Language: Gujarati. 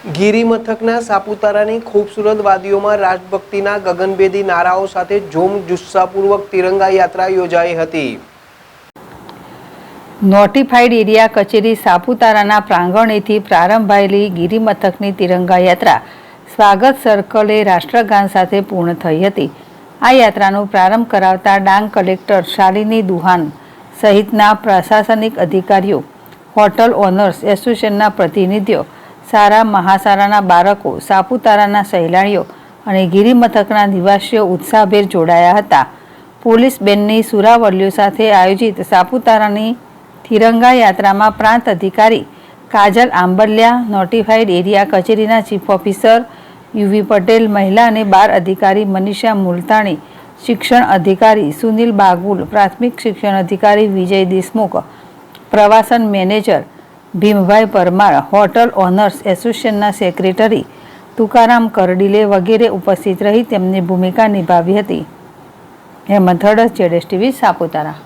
ગિરિમથકના સાપુતારાની ખૂબસૂરત વાદીઓમાં રાજભક્તિના ગગનભેદી નારાઓ સાથે જોમ જુસ્સાપૂર્વક તિરંગા યાત્રા યોજાઈ હતી। નોટિફાઈડ એરિયા કચેરી સાપુતારાના પ્રાંગણેથી પ્રારંભાયેલી ગિરિમથકની તિરંગા યાત્રા સ્વાગત સર્કલે રાષ્ટ્રગાન સાથે પૂર્ણ થઈ હતી। આ યાત્રાનો પ્રારંભ કરાવતા ડાંગ કલેક્ટર શાલિની દુહાન સહિતના પ્રશાસનિક અધિકારીઓ, હોટલ ઓનર્સ એસોસિએશનના પ્રતિનિધિઓ, શાળા મહાશાળાના બાળકો, સાપુતારાના સહેલાણીઓ અને ગિરિમથકના નિવાસીઓ ઉત્સાહભેર જોડાયા હતા। પોલીસ બેન્ડની સુરાવલીઓ સાથે આયોજિત સાપુતારાની તિરંગા યાત્રામાં પ્રાંત અધિકારી કાજલ આંબલિયા, નોટિફાઈડ એરિયા કચેરીના ચીફ ઓફિસર યુવી પટેલ, મહિલા અને બાળ અધિકારી મનીષા મુલતાણી, શિક્ષણ અધિકારી સુનિલ બાગુલ, પ્રાથમિક શિક્ષણ અધિકારી વિજય દેશમુખ, પ્રવાસન manager Bhimbhai Parmar, hotel owners એસોસિએશનના સેક્રેટરી તુકારામ કરડીલે વગેરે ઉપસ્થિત રહી તેમની ભૂમિકા નિભાવી હતી। હેમંત હડસ, ZSTV, સાપુતારા।